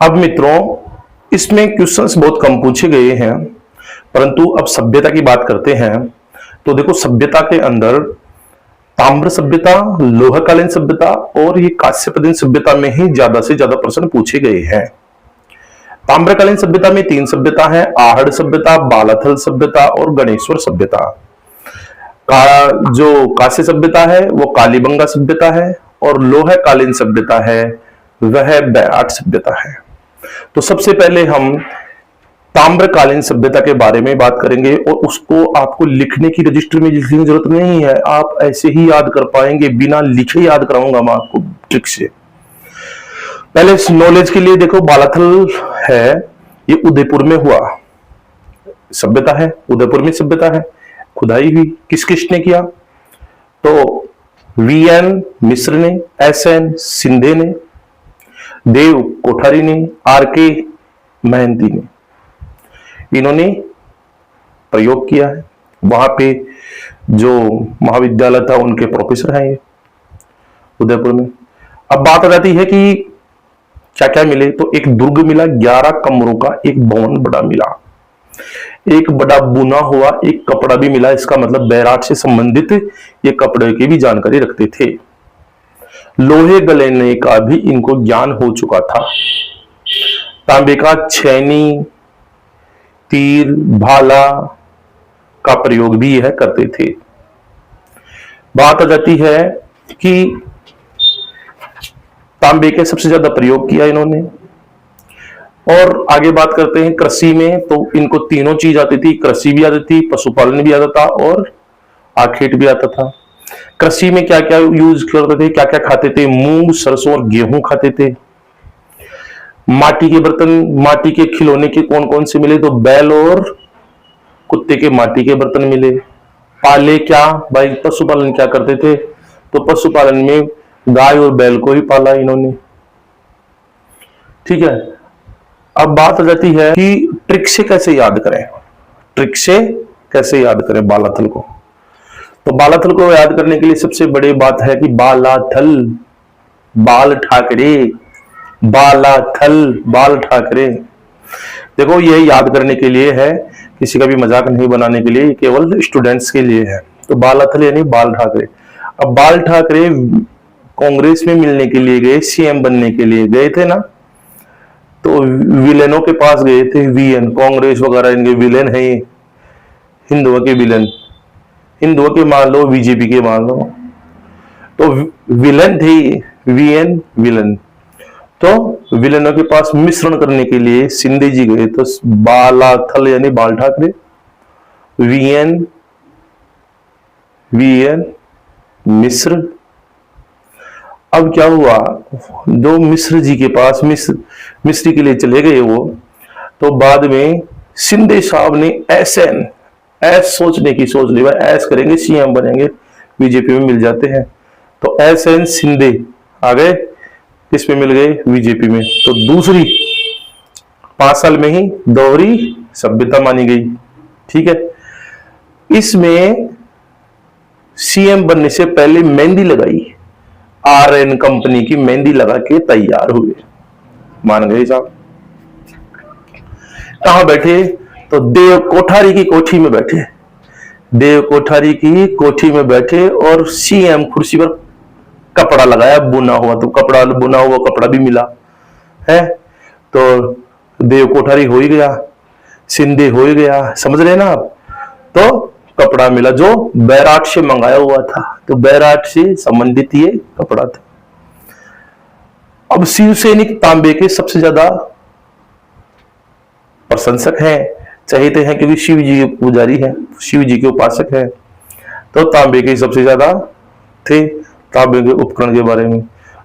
अब मित्रों, इसमें क्वेश्चंस बहुत कम पूछे गए हैं, परंतु अब सभ्यता की बात करते हैं। तो देखो, सभ्यता के अंदर ताम्र सभ्यता, लोहकालीन सभ्यता और ये कांस्यकालीन सभ्यता में ही ज्यादा से ज्यादा प्रश्न पूछे गए हैं। ताम्रकालीन सभ्यता में 3 सभ्यता है: आहड़ सभ्यता, बालाथल सभ्यता और गणेश्वर सभ्यता। का जो कांस्य सभ्यता है वो कालीबंगा सभ्यता है, और लोहकालीन सभ्यता है वह बैराट सभ्यता है। तो सबसे पहले हम ताम्रकालीन सभ्यता के बारे में बात करेंगे, और उसको आपको लिखने की, रजिस्टर में लिखने की जरूरत नहीं है, आप ऐसे ही याद कर पाएंगे, बिना लिखे याद कराऊंगा मैं आपको ट्रिक से। पहले नॉलेज के लिए देखो, बालाथल है, ये उदयपुर में हुआ सभ्यता है, उदयपुर में सभ्यता है, खुदाई हुई। किस किसने किया? तो वीएन मिश्र ने, एसएन सिंधे ने, देव कोठारी ने, आरके महंती ने, इन्होंने प्रयोग किया है। वहां पे जो महाविद्यालय था उनके प्रोफेसर हैं ये उदयपुर में। अब बात आ जाती है कि क्या क्या मिले। तो एक दुर्ग मिला, 11 कमरों का एक भवन बड़ा मिला, एक बड़ा बुना हुआ एक कपड़ा भी मिला। इसका मतलब बैराट से संबंधित ये कपड़े की भी जानकारी रखते थे। लोहे गलाने का भी इनको ज्ञान हो चुका था। तांबे का छैनी, तीर, भाला का प्रयोग भी यह करते थे। बात आ जाती है कि तांबे के सबसे ज्यादा प्रयोग किया इन्होंने। और आगे बात करते हैं कृषि में। तो इनको तीनों चीज आती थी, कृषि भी आती थी, पशुपालन भी आता था और आखेट भी आता था। कृषि में क्या क्या यूज करते थे, क्या क्या खाते थे? मूंग, सरसों और गेहूं खाते थे। माटी के बर्तन, माटी के खिलौने के कौन कौन से मिले? तो बैल और कुत्ते के माटी के बर्तन मिले। पाले क्या भाई? पशुपालन क्या करते थे? तो पशुपालन में गाय और बैल को ही पाला इन्होंने। ठीक है। अब बात आ जाती है कि ट्रिक से कैसे याद करें, ट्रिक से कैसे याद करें बालाथल को। तो बालाथल को याद करने के लिए सबसे बड़ी बात है कि बालाथल, बाल ठाकरे, बालाथल, बाल ठाकरे। देखो, ये याद करने के लिए है, किसी का भी मजाक नहीं बनाने के लिए, केवल स्टूडेंट्स के लिए है। तो बालाथल यानी बाल ठाकरे। अब बाल ठाकरे कांग्रेस में मिलने के लिए गए, सीएम बनने के लिए गए थे ना, तो विलेनों के पास गए थे। वीएन, कांग्रेस वगैरह इनके विलेन है, हिंदुओं के विलेन, हिंदुओं के मान लो, बीजेपी के मान लो। तो विलेन थे वीएन, विलेन। तो विलेनों के पास मिश्रण करने के लिए सिंधे जी गए। तो बालाथल यानी बाल ठाकरे, वीएन, वीएन मिश्र। अब क्या हुआ, दो मिश्र जी के पास मिस्री के लिए चले गए वो। तो बाद में सिंधे साहब ने एसएन, ऐस सोचने की सोच ली, भाई ऐस करेंगे, सीएम बनेंगे, बीजेपी में मिल जाते हैं। तो एसएन सिंधे आ गए, किस में मिल गए? बीजेपी में। तो दूसरी 5 साल में ही दोहरी सभ्यता मानी गई। ठीक है। इसमें सीएम बनने से पहले मेहंदी लगाई, आरएन कंपनी की मेहंदी लगा के तैयार हुए, मान गए साहब। कहां बैठे? तो देव कोठारी की कोठी में बैठे, देव कोठारी की कोठी में बैठे, और सीएम कुर्सी पर कपड़ा लगाया बुना हुआ। तो कपड़ा, बुना हुआ कपड़ा भी मिला है। तो देव कोठारी हो ही गया, सिंधे हो ही गया, समझ रहे ना आप। तो कपड़ा मिला जो बैराट से मंगाया हुआ था, तो बैराट से संबंधित ये कपड़ा था। अब शिवसैनिक तांबे के सबसे ज्यादा प्रशंसक हैं, चाहते हैं, क्योंकि शिव जी के पुजारी हैं, शिव जी के उपासक हैं। तो तांबे के सबसे ज्यादा थे, तांबे के उपकरण के बारे में।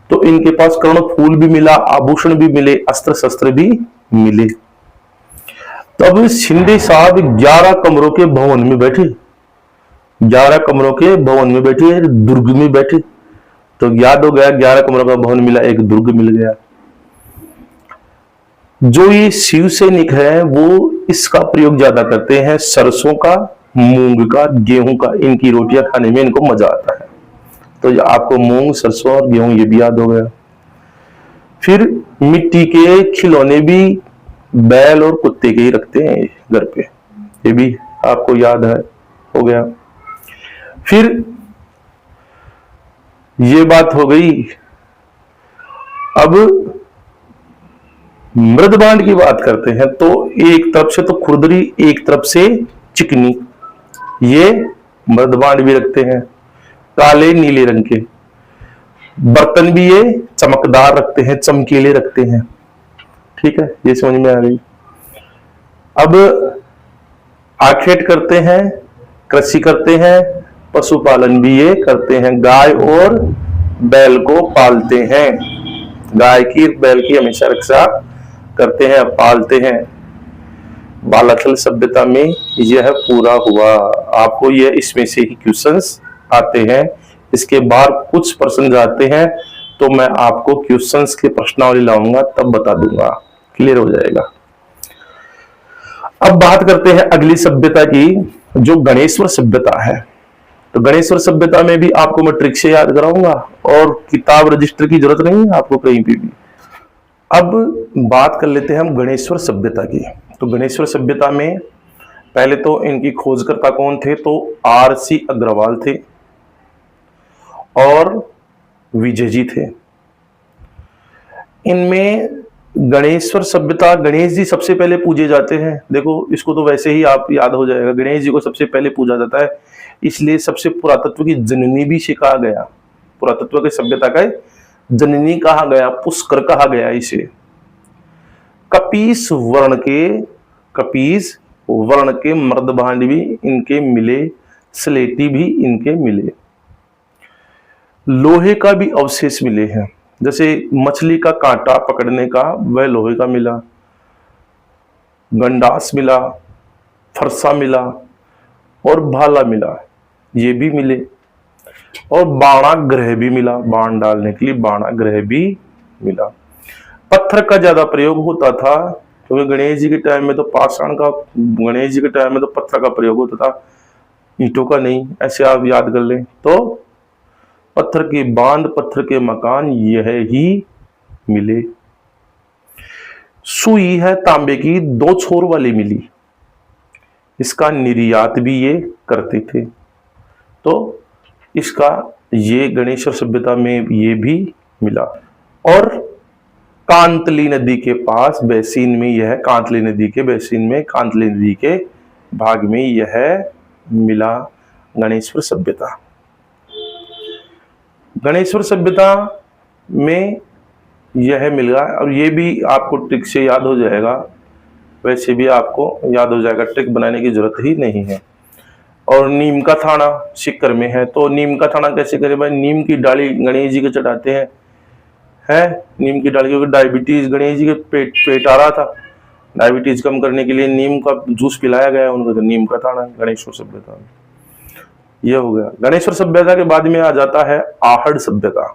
तो इनके पास कर्णफूल भी मिला, आभूषण भी मिले, अस्त्र शस्त्र भी मिले। तब शिंदे साहब 11 कमरों के भवन में बैठे, 11 कमरों के भवन में बैठे, दुर्ग में बैठे। तो याद हो गया, 11 कमरों का भवन मिला, एक दुर्ग मिल गया। जो ये शिव सैनिक है वो इसका प्रयोग ज्यादा करते हैं, सरसों का, मूंग का, गेहूं का। इनकी रोटियां खाने में इनको मजा आता है। तो आपको मूंग, सरसों और गेहूं ये भी याद हो गया। फिर मिट्टी के खिलौने भी बैल और कुत्ते के ही रखते हैं घर पे, ये भी आपको याद है, हो गया। फिर ये बात हो गई। अब मृदबांड की बात करते हैं, तो एक तरफ से तो खुरदरी, एक तरफ से चिकनी, ये मृदबांड भी रखते हैं, काले नीले रंग के। बर्तन भी ये चमकदार रखते हैं, चमकीले रखते हैं। ठीक है, ये समझ में आ गई। अब आखेट करते हैं, कृषि करते हैं, पशुपालन भी ये करते हैं, गाय और बैल को पालते हैं, गाय की बैल की हमेशा रक्षा करते हैं, पालते हैं। बालाथल सभ्यता में यह पूरा हुआ। आपको यह इसमें से ही क्वेश्चंस आते हैं, इसके बाद कुछ प्रश्न आते हैं तो मैं आपको क्वेश्चंस की प्रश्नावली लाऊंगा, तब बता दूंगा, क्लियर हो जाएगा। अब बात करते हैं अगली सभ्यता की, जो गणेश्वर सभ्यता है। तो गणेश्वर सभ्यता में भी आपको मैं ट्रिक से याद कराऊंगा और किताब रजिस्टर की जरूरत नहीं है आपको कहीं पे भी। अब बात कर लेते हैं हम गणेश्वर सभ्यता की। तो गणेश्वर सभ्यता में पहले तो इनकी खोजकर्ता कौन थे, तो आर.सी. अग्रवाल थे और विजय जी थे। इनमें गणेश्वर सभ्यता, गणेश जी सबसे पहले पूजे जाते हैं। देखो, इसको तो वैसे ही आप याद हो जाएगा, गणेश जी को सबसे पहले पूजा जाता है, इसलिए सबसे पुरातत्व की जननी भी इसे कहा गया, पुरातत्व की सभ्यता का जननी कहा गया, पुष्कर कहा गया इसे। कपीस वर्ण के मर्दभांड भी इनके मिले, स्लेटी भी इनके मिले। लोहे का भी अवशेष मिले हैं, जैसे मछली का कांटा पकड़ने का वह लोहे का मिला, गंडास मिला, फरसा मिला और भाला मिला, ये भी मिले। और बाणाग्रह भी मिला, बाण डालने के लिए बाणाग्रह भी मिला। पत्थर का ज्यादा प्रयोग होता था, क्योंकि गणेश जी के टाइम में तो पाषाण का, गणेश जी के टाइम में तो पत्थर का प्रयोग होता था, ईंटों का नहीं, ऐसे आप याद कर लें। तो पत्थर के बांध, पत्थर के मकान, यह ही मिले। सुई है तांबे की, 2 छोर वाली मिली, इसका निर्यात भी ये करते थे। तो इसका ये गणेश्वर सभ्यता में ये भी मिला। और कांतली नदी के पास बेसिन में, यह कांतली नदी के बेसिन में, कांतली नदी के भाग में यह मिला गणेश्वर सभ्यता। गणेश्वर सभ्यता में यह मिला, और ये भी आपको ट्रिक से याद हो जाएगा, वैसे भी आपको याद हो जाएगा, ट्रिक बनाने की जरूरत ही नहीं है। और नीम का थाना सिक्कर में है, तो नीम का थाना कैसे करें भाई, नीम की डाली गणेश जी के चढ़ाते हैं, है नीम की डाली, क्योंकि डायबिटीज गणेश जी के पेट आ रहा था, डायबिटीज कम करने के लिए नीम का जूस पिलाया गया उनको, तो नीम का थाना गणेश्वर सभ्यता में। यह हो गया। गणेश्वर सभ्यता के बाद में आ जाता है आहड़ सभ्यता।